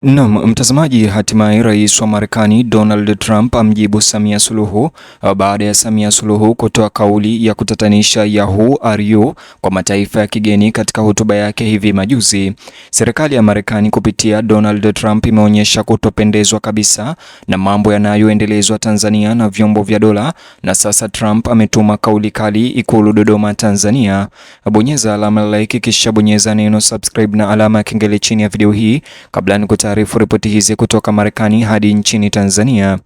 Naam, mtazamaji, hatimaye rais wa Marekani Donald Trump amjibu Samia Suluhu baada ya Samia Suluhu kutoa kauli ya kutatanisha ya Who are you kwa mataifa ya kigeni katika hotuba yake hivi majuzi. Serikali ya Marekani kupitia Donald Trump imeonyesha kutopendezwa kabisa na mambo yanayoendelezwa Tanzania na vyombo vya dola, na sasa Trump ametuma kauli kali Ikulu Dodoma, Tanzania. Bonyeza alama like kisha bonyeza neno subscribe na alama ya kengele chini ya video hii kabla taarifu ripoti hizi kutoka Marekani hadi nchini Tanzania.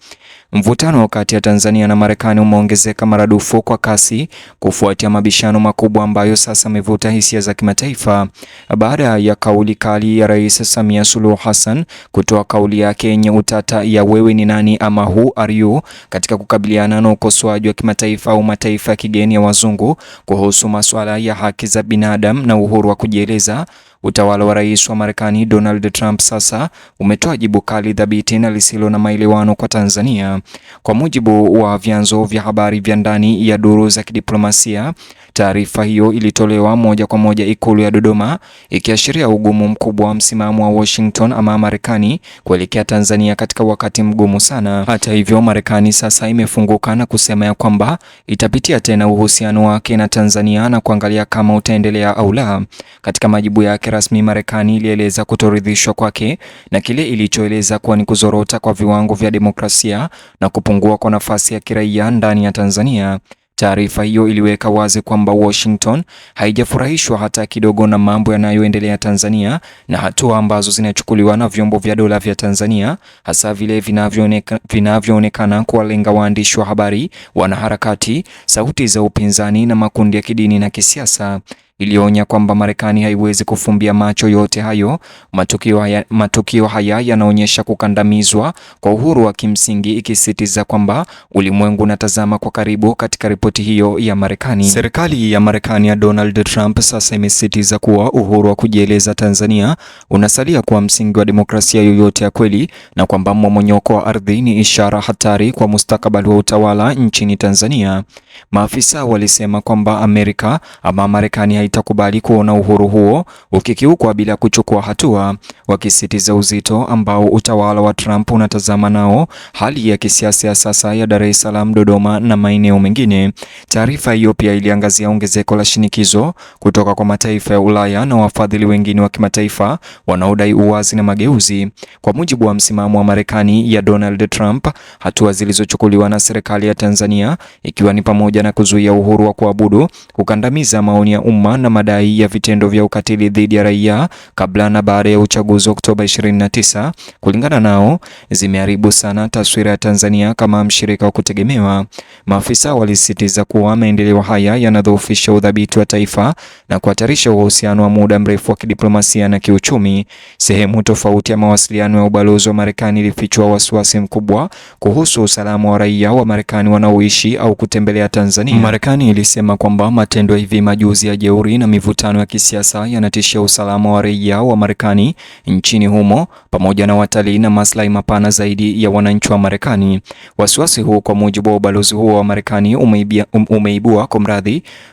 Mvutano kati ya Tanzania na Marekani umeongezeka maradufu kwa kasi kufuatia mabishano makubwa ambayo sasa yamevuta hisia za kimataifa baada ya kauli kali ya Rais Samia Suluhu Hassan kutoa kauli yake yenye utata ya wewe ni nani ama who are you katika kukabiliana na ukosoaji wa kimataifa au mataifa ya kigeni ya wazungu kuhusu masuala ya haki za binadamu na uhuru wa kujieleza. Utawala wa rais wa Marekani Donald Trump sasa umetoa jibu kali, thabiti na lisilo na maelewano kwa Tanzania. Kwa mujibu wa vyanzo vya habari vya ndani ya duru za kidiplomasia, taarifa hiyo ilitolewa moja kwa moja Ikulu ya Dodoma, ikiashiria ugumu mkubwa wa msimamo wa Washington ama Marekani kuelekea Tanzania katika wakati mgumu sana. Hata hivyo, Marekani sasa imefunguka na kusema ya kwamba itapitia tena uhusiano wake na Tanzania na kuangalia kama utaendelea au la. Katika majibu yake rasmi, Marekani ilieleza kutoridhishwa kwake na kile ilichoeleza kuwa ni kuzorota kwa viwango vya demokrasia na kupungua kwa nafasi ya kiraia ndani ya Tanzania. Taarifa hiyo iliweka wazi kwamba Washington haijafurahishwa hata kidogo na mambo yanayoendelea Tanzania na hatua ambazo zinachukuliwa na vyombo vya dola vya Tanzania, hasa vile vinavyoonekana kuwalenga waandishi wa habari, wanaharakati, sauti za upinzani na makundi ya kidini na kisiasa. Ilionya kwamba Marekani haiwezi kufumbia macho yote hayo. Matukio haya yanaonyesha kukandamizwa kwa uhuru wa kimsingi, ikisisitiza kwamba ulimwengu unatazama kwa karibu. Katika ripoti hiyo ya Marekani, serikali ya Marekani ya Donald Trump sasa imesisitiza kuwa uhuru wa kujieleza Tanzania unasalia kuwa msingi wa demokrasia yoyote ya kweli, na kwamba mmomonyoko wa ardhi ni ishara hatari kwa mustakabali wa utawala nchini Tanzania. Maafisa walisema kwamba Marekani haitakubali kuona uhuru huo ukikiukwa bila kuchukua hatua, wakisisitiza uzito ambao utawala wa Trump unatazama nao hali ya kisiasa ya sasa ya Dar es Salaam, Dodoma na maeneo mengine. Taarifa hiyo pia iliangazia ongezeko la shinikizo kutoka kwa mataifa ya Ulaya na wafadhili wengine wa kimataifa wanaodai uwazi na mageuzi. Kwa mujibu wa msimamo wa Marekani ya Donald Trump, hatua zilizochukuliwa na serikali ya Tanzania, ikiwa ni pamoja na kuzuia uhuru wa kuabudu, kukandamiza maoni ya umma na madai ya vitendo vya ukatili dhidi ya raia kabla na baada ya uchaguzi wa Oktoba 29, kulingana nao, zimeharibu sana taswira ya Tanzania kama mshirika wa kutegemewa. Maafisa walisisitiza kuwa maendeleo haya yanadhoofisha udhabiti wa taifa na kuhatarisha uhusiano wa muda mrefu wa kidiplomasia na kiuchumi. Sehemu tofauti ya mawasiliano ya ubalozi wa Marekani ilifichua wasiwasi mkubwa kuhusu usalama wa raia wa Marekani wanaoishi au kutembelea Tanzania. Marekani ilisema kwamba matendo hivi majuzi ya jeuri na mivutano ya kisiasa yanatishia usalama wa raia wa Marekani nchini humo pamoja na watalii na maslahi mapana zaidi ya wananchi wa Marekani. Wasiwasi huu, kwa mujibu wa ubalozi huo wa Marekani, umeibua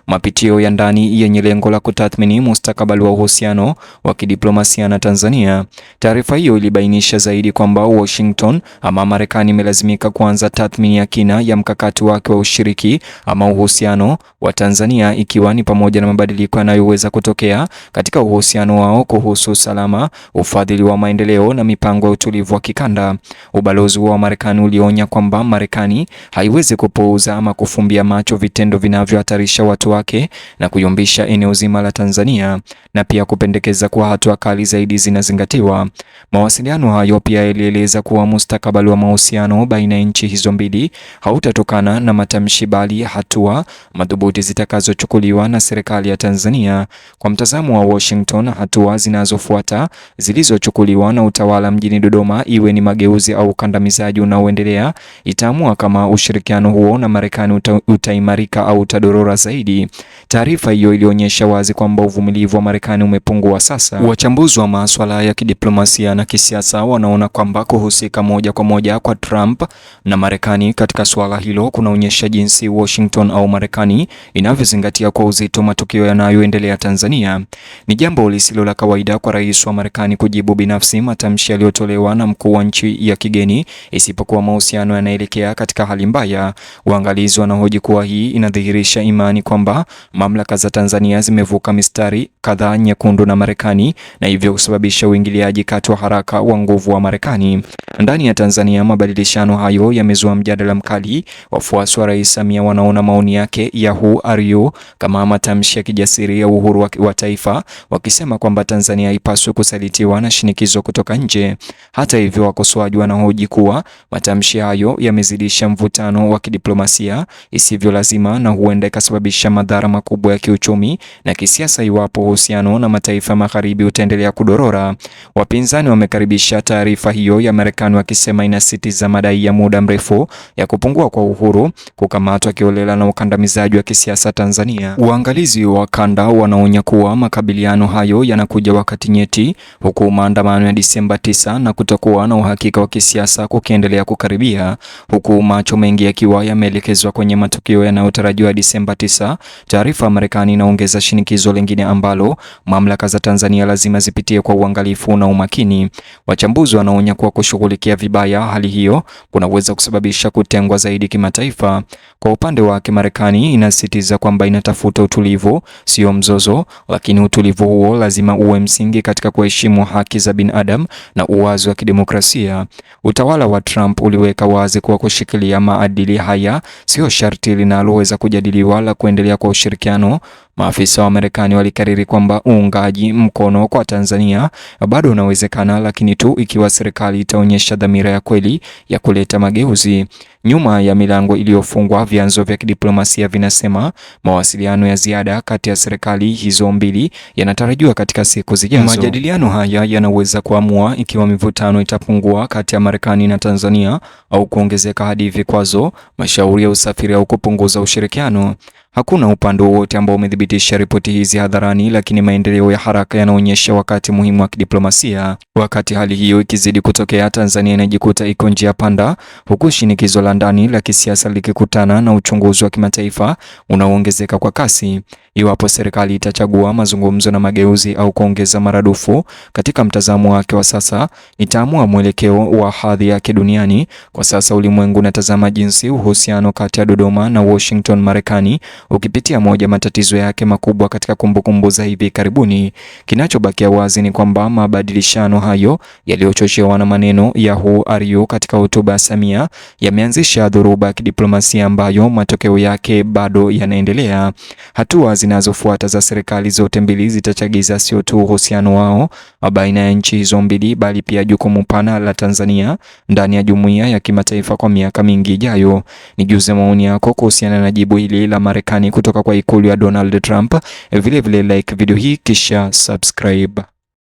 mapitio ya ndani yenye lengo la kutathmini mustakabali wa uhusiano wa kidiplomasia na Tanzania. Taarifa hiyo ilibainisha zaidi kwamba Washington ama Marekani imelazimika kuanza tathmini ya kina ya mkakati wake wa ushiriki ama uhusiano wa Tanzania, ikiwa ni pamoja na mabadiliko yanayoweza kutokea katika uhusiano wao kuhusu usalama, ufadhili wa maendeleo na mipango ya utulivu wa kikanda. Ubalozi wa Marekani ulionya kwamba Marekani haiwezi kupuuza ama kufumbia macho vitendo vinavyohatarisha watu wake na kuyumbisha eneo zima la Tanzania, na pia kupendekeza kuwa hatua kali zaidi zinazingatiwa. Mawasiliano hayo pia yalieleza kuwa mustakabali wa mahusiano baina ya nchi hizo mbili hautatokana na matamshi, bali hatua madhubuti zitakazochukuliwa na serikali ya Tanzania. Kwa mtazamo wa Washington, hatua zinazofuata zilizochukuliwa na utawala mjini Dodoma, iwe ni mageuzi au ukandamizaji unaoendelea, itaamua kama ushirikiano huo na Marekani utaimarika au utadorora zaidi. Taarifa hiyo ilionyesha wazi kwamba uvumilivu wa Marekani umepungua sasa. Wachambuzi wa masuala ya kidiplomasia na kisiasa wanaona kwamba kuhusika moja kwa moja kwa Trump na Marekani katika suala hilo kunaonyesha jinsi Washington au Marekani inavyozingatia kwa uzito matukio yanayoendelea Tanzania. Ni jambo lisilo la kawaida kwa rais wa Marekani kujibu binafsi matamshi yaliyotolewa na mkuu wa nchi ya kigeni, isipokuwa mahusiano yanaelekea katika hali mbaya. Waangalizi wanahoji kuwa hii inadhihirisha imani kwamba mamlaka za Tanzania zimevuka mistari kadhaa nyekundu na Marekani, na hivyo kusababisha uingiliaji kati wa haraka wa nguvu wa Marekani. Ndani ya Tanzania, mabadilishano hayo yamezua mjadala mkali. Wafuasi wa Rais Samia wanaona maoni yake ya Who are you kama matamshi ya kijasiri ya uhuru wa taifa, wakisema kwamba Tanzania haipaswi kusalitiwa na shinikizo kutoka nje. Hata hivyo, wakosoaji wanahoji kuwa matamshi hayo yamezidisha mvutano wa kidiplomasia isivyo lazima na huenda ikasababisha madhara makubwa ya kiuchumi na kisiasa iwapo uhusiano na mataifa magharibi utaendelea kudorora. Wapinzani wamekaribisha taarifa hiyo ya Marekani wakisema inasisitiza madai ya muda mrefu ya kupungua kwa uhuru, kukamatwa kiholela na ukandamizaji wa kisiasa Tanzania. Waangalizi wa kanda wanaonya kuwa makabiliano hayo yanakuja wakati nyeti, huku maandamano ya Disemba 9 na kutokuwa na uhakika wa kisiasa kukiendelea kukaribia, huku macho mengi yakiwa yameelekezwa kwenye matukio yanayotarajiwa Disemba 9. Taarifa ya Marekani inaongeza shinikizo lingine ambalo mamlaka za Tanzania lazima zipitie kwa uangalifu na umakini. Wachambuzi wanaonya kuwa kushughulikia vibaya hali hiyo kunaweza kusababisha kutengwa zaidi kimataifa. Kwa upande wake, Marekani inasisitiza kwamba inatafuta utulivu, sio mzozo, lakini utulivu huo lazima uwe msingi katika kuheshimu haki za binadamu na uwazi wa kidemokrasia. Utawala wa Trump uliweka wazi kuwa kushikilia maadili haya sio sharti linaloweza kujadiliwa la kuendelea kwa ushirikiano. Maafisa wa Marekani walikariri kwamba uungaji mkono kwa Tanzania bado unawezekana, lakini tu ikiwa serikali itaonyesha dhamira ya kweli ya kuleta mageuzi. Nyuma ya milango iliyofungwa, vyanzo vya kidiplomasia vinasema mawasiliano ya ziada kati ya serikali hizo mbili yanatarajiwa katika siku zijazo. Majadiliano haya yanaweza kuamua ikiwa mivutano itapungua kati ya Marekani na Tanzania au kuongezeka hadi vikwazo, mashauri ya usafiri au kupunguza ushirikiano. Hakuna upande wowote ambao umethibitisha ripoti hizi hadharani, lakini maendeleo ya haraka yanaonyesha wakati muhimu wa kidiplomasia. Wakati hali hiyo ikizidi kutokea, Tanzania inajikuta iko njia panda, huku shinikizo la ndani la kisiasa likikutana na uchunguzi wa kimataifa unaoongezeka kwa kasi. Iwapo serikali itachagua mazungumzo na mageuzi au kuongeza maradufu katika mtazamo wake wa sasa, itaamua mwelekeo wa hadhi yake duniani. Kwa sasa ulimwengu unatazama jinsi uhusiano kati ya Dodoma na Washington, Marekani, ukipitia moja matatizo yake makubwa katika kumbukumbu za hivi karibuni. Kinachobakia wazi ni kwamba mabadilishano hayo yaliyochochewa na maneno ya Who are you katika hotuba ya Samia yameanzisha dhoruba ya kidiplomasia ambayo matokeo yake bado yanaendelea. Hatua zinazofuata za serikali zote mbili zitachagiza sio tu uhusiano wao baina ya nchi hizo mbili, bali pia jukumu pana la Tanzania ndani ya jumuiya ya kimataifa kwa miaka mingi ijayo. Nijuze maoni yako kuhusiana na jibu hili la Marekani kutoka kwa ikulu ya Donald Trump. Vile like video hii kisha subscribe.